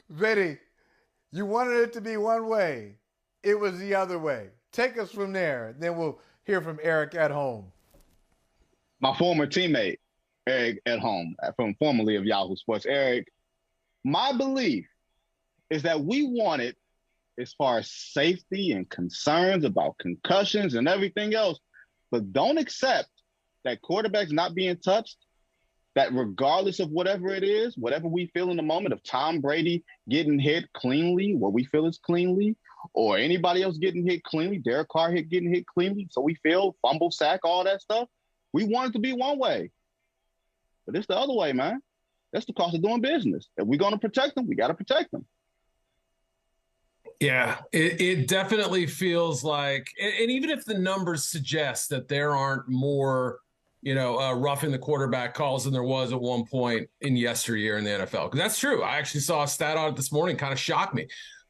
Vinny, you wanted it to be one way. It was the other way. Take us from there. Then we'll hear from Eric Edholm. My former teammate, Eric Edholm, from formerly of Yahoo Sports. Eric, my belief is that we wanted, as far as safety and concerns about concussions and everything else, but don't accept that quarterbacks not being touched, that regardless of whatever it is, whatever we feel in the moment of Tom Brady getting hit cleanly, what we feel is cleanly, or anybody else getting hit cleanly, Derek Carr getting hit cleanly, so we feel fumble, sack, all that stuff. We want it to be one way. But it's the other way, man. That's the cost of doing business. If we're going to protect them, we got to protect them. Yeah, it definitely feels like, and even if the numbers suggest that there aren't more, roughing the quarterback calls than there was at one point in yesteryear in the NFL, because that's true. I actually saw a stat on it this morning, kind of shocked me.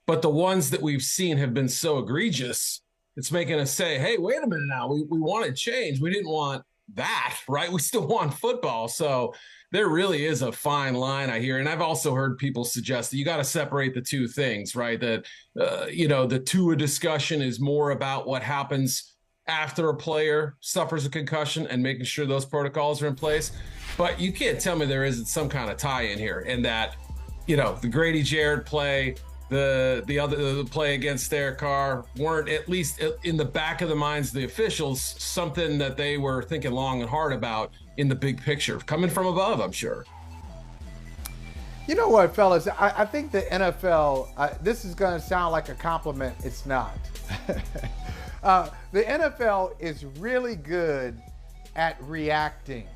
But the ones that we've seen have been so egregious, it's making us say, hey, wait a minute now, we wanted change. We didn't want that, right? We still want football. So there really is a fine line, I hear. And I've also heard people suggest that you got to separate the two things, right? That, the Tua discussion is more about what happens after a player suffers a concussion and making sure those protocols are in place. But you can't tell me there isn't some kind of tie in here, and that, the Grady Jarrett play, the play against Derek Carr weren't, at least in the back of the minds of the officials, something that they were thinking long and hard about in the big picture, coming from above, I'm sure. You know what, fellas? I think the NFL, this is going to sound like a compliment. It's not. The NFL is really good at reacting.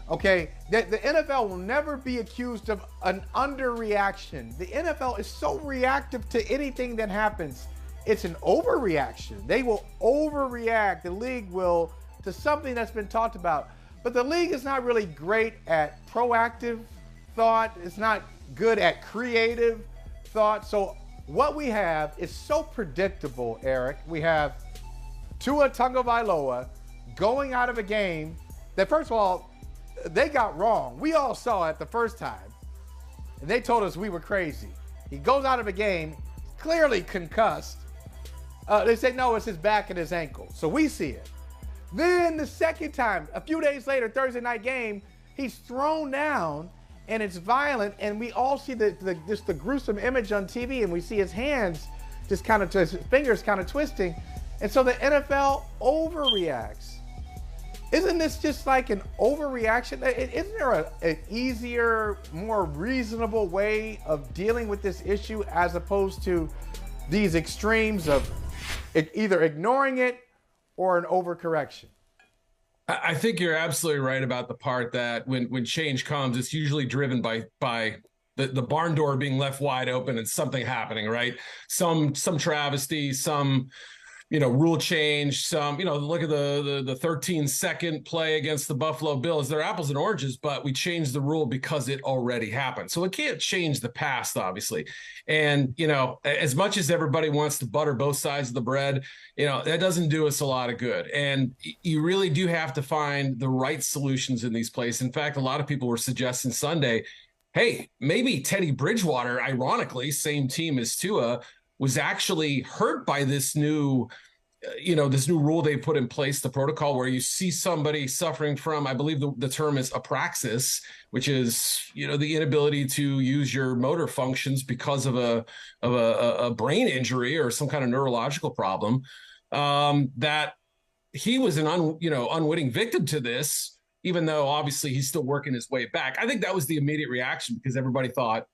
Okay, the NFL will never be accused of an underreaction. The NFL is so reactive to anything that happens. It's an overreaction. They will overreact. The league will to something that's been talked about. But the league is not really great at proactive thought. It's not good at creative thought. So what we have is so predictable, Eric. We have Tua Tagovailoa going out of a game that, first of all, they got wrong. We all saw it the first time. And they told us we were crazy. He goes out of a game, clearly concussed. They say, no, it's his back and his ankle. So we see it. Then the second time, a few days later, Thursday night game, he's thrown down and it's violent. And we all see just the gruesome image on TV, and we see his hands just kind of, his fingers kind of twisting. And so the NFL overreacts. Isn't this just like an overreaction? Isn't there an easier, more reasonable way of dealing with this issue as opposed to these extremes of either ignoring it or an overcorrection? I think you're absolutely right about the part that when change comes, it's usually driven by the barn door being left wide open and something happening, right? Some travesty, some rule change, some, look at the 13-second play against the Buffalo Bills. They're apples and oranges, but we changed the rule because it already happened. So it can't change the past, obviously. And, as much as everybody wants to butter both sides of the bread, that doesn't do us a lot of good. And you really do have to find the right solutions in these places. In fact, a lot of people were suggesting Sunday, hey, maybe Teddy Bridgewater, ironically, same team as Tua, was actually hurt by this new rule they put in place, the protocol where you see somebody suffering from, I believe the term is apraxis, which is, the inability to use your motor functions because of a brain injury or some kind of neurological problem, that he was an unwitting victim to this, even though obviously he's still working his way back. I think that was the immediate reaction because everybody thought,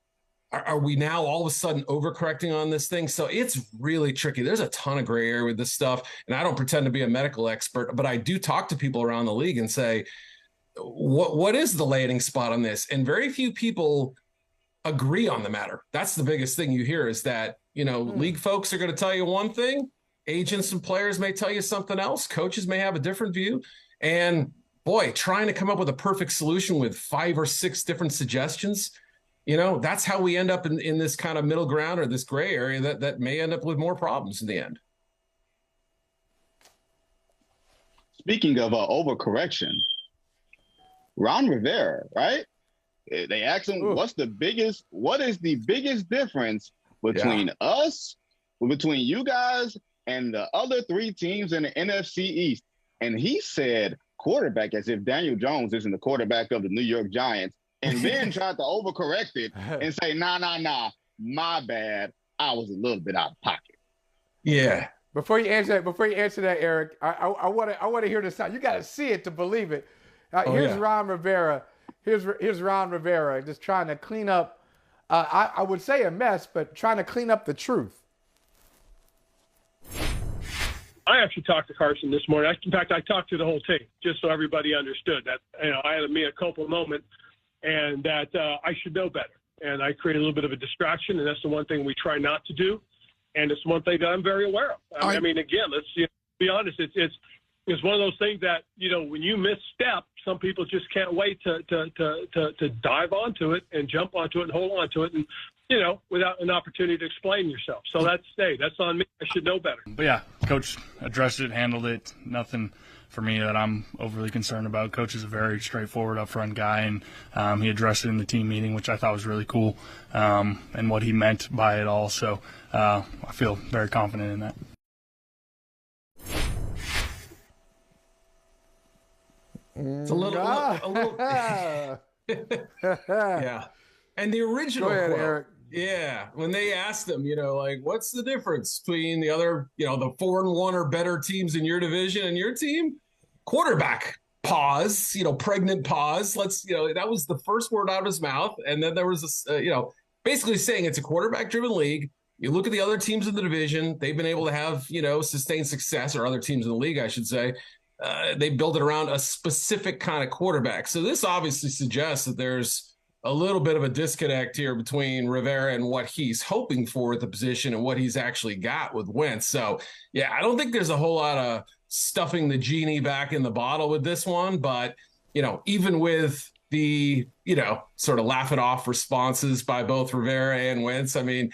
are we now all of a sudden overcorrecting on this thing? So it's really tricky. There's a ton of gray area with this stuff. And I don't pretend to be a medical expert, but I do talk to people around the league and say, what is the landing spot on this? And very few people agree on the matter. That's the biggest thing you hear is that, league folks are going to tell you one thing. Agents and players may tell you something else. Coaches may have a different view. And boy, trying to come up with a perfect solution with 5 or 6 different suggestions, that's how we end up in this kind of middle ground or this gray area that may end up with more problems in the end. Speaking of overcorrection, Ron Rivera, right? They asked him, what is the biggest difference between us, between you guys and the other 3 teams in the NFC East? And he said quarterback, as if Daniel Jones isn't the quarterback of the New York Giants, and then tried to overcorrect it and say, nah, my bad. I was a little bit out of pocket. Yeah. Before you answer that, Eric, I want to hear the sound. You got to see it to believe it. Here's Ron Rivera. Here's Ron Rivera just trying to clean up. I would say a mess, but trying to clean up the truth. I actually talked to Carson this morning. In fact, I talked to the whole team just so everybody understood that I had a mea culpa moment and that I should know better. And I created a little bit of a distraction, and that's the one thing we try not to do. And it's one thing that I'm very aware of. I mean, again, let's be honest. It's one of those things that, when you misstep, some people just can't wait to dive onto it and jump onto it and hold on to it and, without an opportunity to explain yourself. So that's on me. I should know better. But yeah, Coach addressed it, handled it. Nothing for me that I'm overly concerned about. Coach is a very straightforward, upfront guy, and he addressed it in the team meeting, which I thought was really cool, and what he meant by it all. So I feel very confident in that. It's a little yeah. And the original Go ahead, quote, Eric. yeah, when they asked him, what's the difference between the other, the 4-1 or better teams in your division and your team? Quarterback. Pause, pregnant pause. That was the first word out of his mouth. And then there was this, basically saying it's a quarterback-driven league. You look at the other teams in the division, they've been able to have, sustained success, or other teams in the league, I should say. They build it around a specific kind of quarterback. So this obviously suggests that there's a little bit of a disconnect here between Rivera and what he's hoping for at the position and what he's actually got with Wentz. So, yeah, I don't think there's a whole lot of stuffing the genie back in the bottle with this one. But, even with the, sort of laugh it off responses by both Rivera and Wentz, I mean,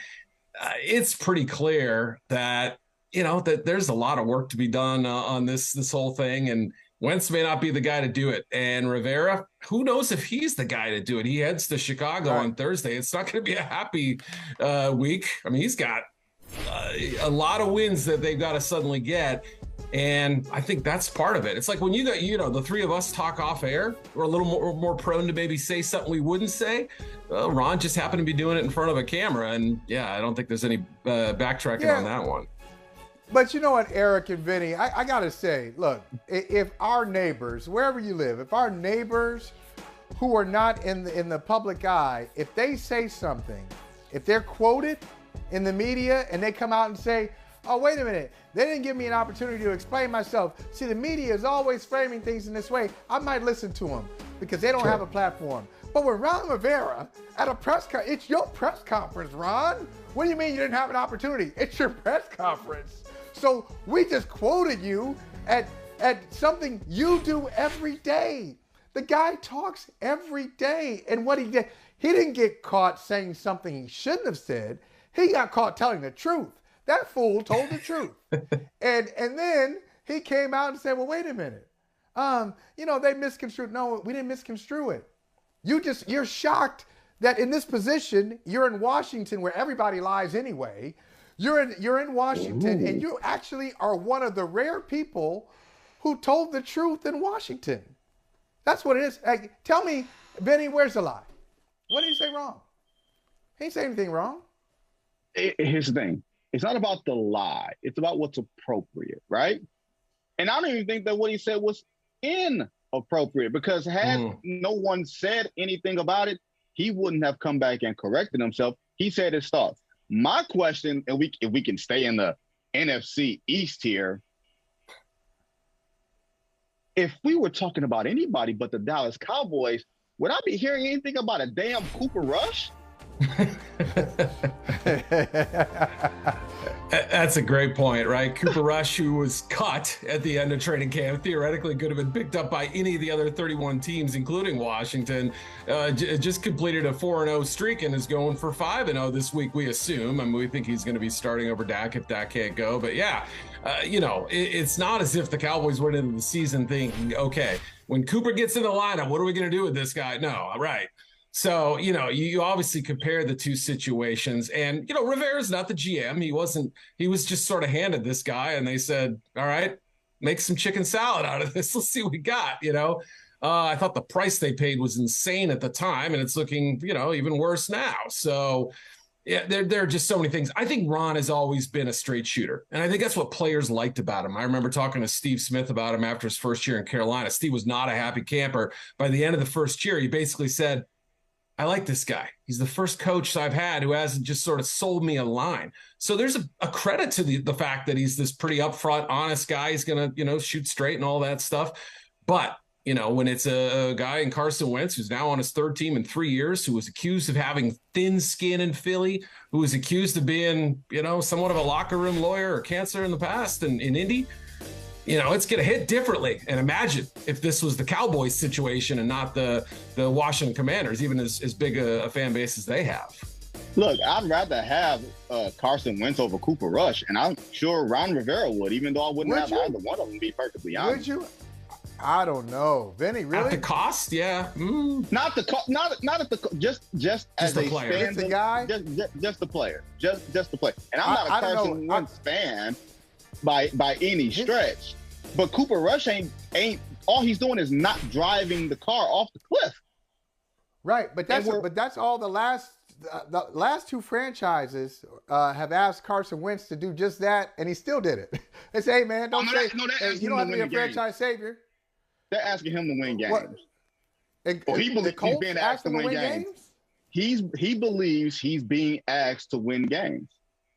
it's pretty clear that, that there's a lot of work to be done on this whole thing. And Wentz may not be the guy to do it. And Rivera, who knows if he's the guy to do it? He heads to Chicago on Thursday. It's not going to be a happy week. I mean, he's got a lot of wins that they've got to suddenly get. And I think that's part of it. It's like when you got, the 3 of us talk off air, we're a little more prone to maybe say something we wouldn't say. Ron just happened to be doing it in front of a camera. And yeah, I don't think there's any backtracking on that one. But you know what, Eric and Vinny, I got to say, look, if our neighbors, wherever you live, if our neighbors who are not in the public eye, if they say something, if they're quoted in the media and they come out and say, oh, wait a minute, they didn't give me an opportunity to explain myself. See, the media is always framing things in this way. I might listen to them because they don't have a platform. But with Ron Rivera at a press conference, it's your press conference, Ron. What do you mean you didn't have an opportunity? It's your press conference. So we just quoted you at something you do every day. The guy talks every day. And what he did, he didn't get caught saying something he shouldn't have said. He got caught telling the truth. That fool told the truth. And then he came out and said, well, wait a minute. They misconstrued. No, we didn't misconstrue it. You're shocked that in this position, you're in Washington where everybody lies anyway. You're in Washington, and you actually are one of the rare people who told the truth in Washington. That's what it is. Like, tell me, Benny, where's the lie? What did he say wrong? He didn't say anything wrong. Here's the thing. It's not about the lie. It's about what's appropriate, right? And I don't even think that what he said was inappropriate, because had no one said anything about it, he wouldn't have come back and corrected himself. He said his thoughts. My question, and if we can stay in the NFC East here, if we were talking about anybody but the Dallas Cowboys, would I be hearing anything about a damn Cooper Rush? That's a great point, right? Cooper Rush, who was cut at the end of training camp, theoretically could have been picked up by any of the other 31 teams, including Washington. Just completed a 4-0 streak and is going for 5-0 this week, we assume. I mean, we think he's going to be starting over Dak if Dak can't go. But yeah, it's not as if the Cowboys went into the season thinking, okay, when Cooper gets in the lineup, what are we going to do with this guy? No, right. So, you obviously compare the two situations, and, Rivera's not the GM. He was just sort of handed this guy, and they said, all right, make some chicken salad out of this. Let's see what we got, I thought the price they paid was insane at the time, and it's looking, even worse now. So, yeah, there are just so many things. I think Ron has always been a straight shooter, and I think that's what players liked about him. I remember talking to Steve Smith about him after his first year in Carolina. Steve was not a happy camper. By the end of the first year, he basically said, I like this guy. He's the first coach I've had who hasn't just sort of sold me a line. So there's a credit to the fact that he's this pretty upfront, honest guy. He's going to, shoot straight and all that stuff. But, when it's a guy in Carson Wentz, who's now on his third team in 3 years, who was accused of having thin skin in Philly, who was accused of being, somewhat of a locker room lawyer or cancer in the past in Indy, it's going to hit differently. And imagine if this was the Cowboys situation and not the Washington Commanders, even as big a fan base as they have. Look, I'd rather have Carson Wentz over Cooper Rush, and I'm sure Ron Rivera would, even though I wouldn't have either one of them, to be perfectly honest. Would you? I don't know. Vinny, really? At the cost? Yeah. Not the cost. Not at the just as a player. fan. Just the guy? Just the player. Just the player. And I'm not a Carson Wentz fan by any stretch. But Cooper Rush ain't all he's doing is not driving the car off the cliff. Right, but that's all the last two franchises have asked Carson Wentz to do just that, and he still did it. They say, hey, man, you don't have to be a franchise savior. They're asking him to win games. He believes he's being asked to win games. He believes he's being asked to win games.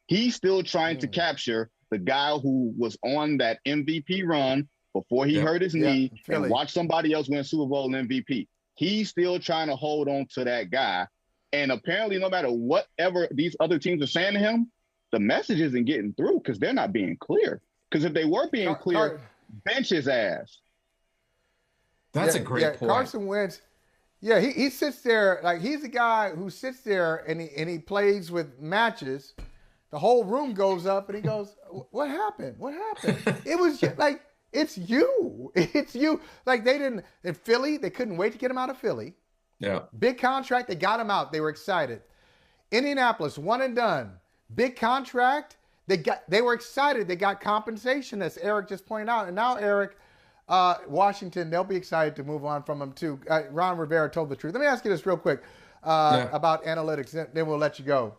He's still trying to capture the guy who was on that MVP run before he hurt his knee and watched somebody else win Super Bowl MVP. He's still trying to hold on to that guy. And apparently, no matter whatever these other teams are saying to him, the message isn't getting through because they're not being clear. Because if they were being clear, bench his ass. That's a great point. Carson Wentz, he sits there like he's the guy who sits there and he plays with matches. The whole room goes up and he goes, "What happened? What happened?" It was just like it's you. It's you. Like they didn't in Philly, they couldn't wait to get him out of Philly. Yeah. Big contract, they got him out. They were excited. Indianapolis, one and done. Big contract, they were excited. They got compensation, as Eric just pointed out. And now Eric, Washington, they'll be excited to move on from him too. Ron Rivera told the truth. Let me ask you this real quick about analytics, then we'll let you go.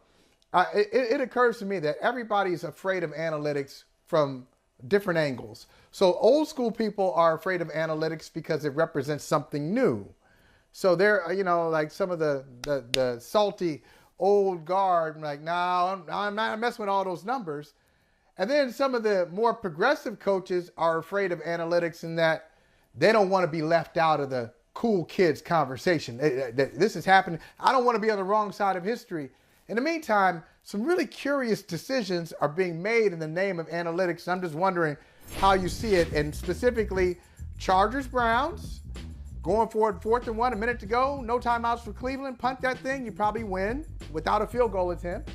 It occurs to me that everybody's afraid of analytics from different angles. So old school people are afraid of analytics because it represents something new. So they're, like some of the salty old guard, like, no, I'm not messing with all those numbers. And then some of the more progressive coaches are afraid of analytics in that they don't want to be left out of the cool kids conversation. This is happening. I don't want to be on the wrong side of history. In the meantime, some really curious decisions are being made in the name of analytics. I'm just wondering how you see it. And specifically, Chargers-Browns, going forward, 4th and 1, a minute to go, no timeouts for Cleveland. Punt that thing, you probably win without a field goal attempt.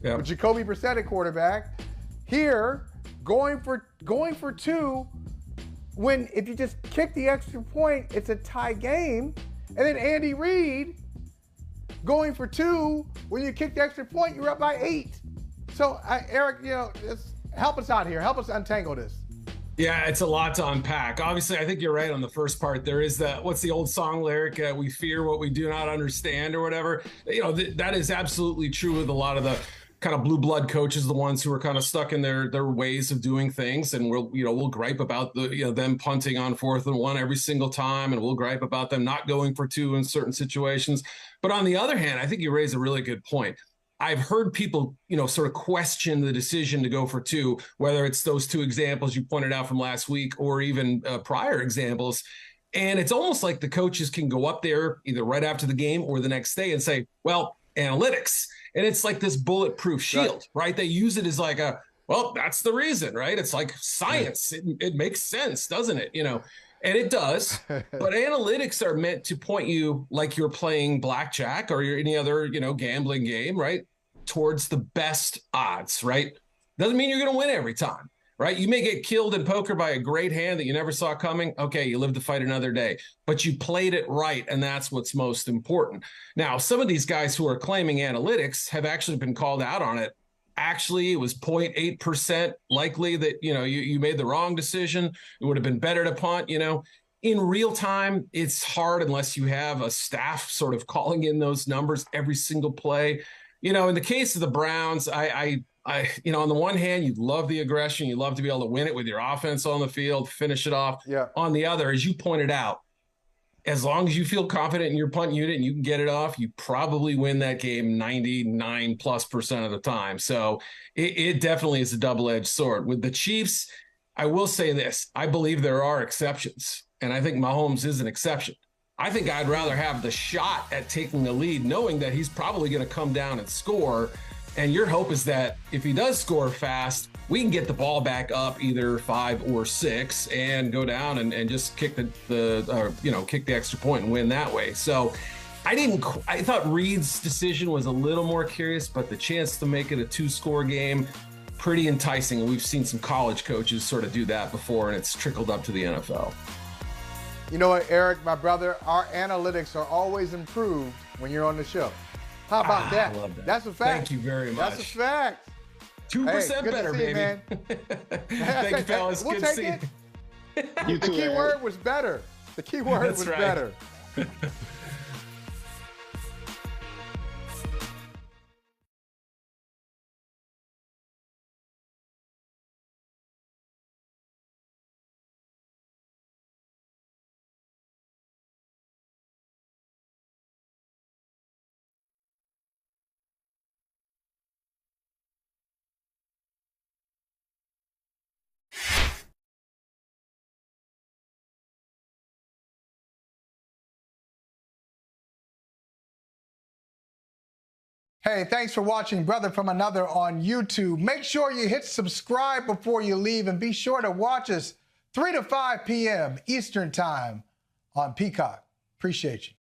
Yep. With Jacoby Brissett at quarterback. Here, going for two, when if you just kick the extra point, it's a tie game. And then Andy Reid going for two, when you kick the extra point, you're up by 8. So, Eric, just help us out here. Help us untangle this. Yeah, it's a lot to unpack. Obviously, I think you're right on the first part. There is that, what's the old song lyric? We fear what we do not understand or whatever. That is absolutely true with a lot of the kind of blue blood coaches, the ones who are kind of stuck in their ways of doing things. And we'll gripe about them punting on 4th and 1 every single time. And we'll gripe about them not going for 2 in certain situations. But on the other hand, I think you raise a really good point. I've heard people, sort of question the decision to go for 2, whether it's those 2 examples you pointed out from last week or even prior examples. And it's almost like the coaches can go up there either right after the game or the next day and say, well, analytics. And it's like this bulletproof shield, right? They use it as like that's the reason, right? It's like science. It makes sense, doesn't it? And it does. But analytics are meant to point you like you're playing blackjack or any other, gambling game, right? Towards the best odds, right? Doesn't mean you're going to win every time, right? You may get killed in poker by a great hand that you never saw coming. Okay, you live to fight another day, but you played it right, and that's what's most important. Now, some of these guys who are claiming analytics have actually been called out on it. Actually, it was 0.8% likely that, you made the wrong decision. It would have been better to punt, In real time, it's hard unless you have a staff sort of calling in those numbers every single play. In the case of the Browns, I on the one hand, you love the aggression. You love to be able to win it with your offense on the field, finish it off. Yeah. On the other, as you pointed out, as long as you feel confident in your punt unit and you can get it off, you probably win that game 99+% of the time. So it definitely is a double-edged sword. With the Chiefs, I will say this. I believe there are exceptions, and I think Mahomes is an exception. I think I'd rather have the shot at taking the lead, knowing that he's probably going to come down and score. And your hope is that if he does score fast, we can get the ball back up either 5 or 6 and go down and just kick kick the extra point and win that way. So I thought Reed's decision was a little more curious, but the chance to make it a 2-score game, pretty enticing. And we've seen some college coaches sort of do that before, and it's trickled up to the NFL. You know what, Eric, my brother, our analytics are always improved when you're on the show. How about that? I love that. That's a fact. Thank you very much. That's a fact. 2% better, baby. Man. Thank you, fellas. We'll Good to see take you. it. The key word was better. The key word was right. better. Hey, thanks for watching Brother from Another on YouTube. Make sure you hit subscribe before you leave, and be sure to watch us 3 to 5 p.m. Eastern Time on Peacock. Appreciate you.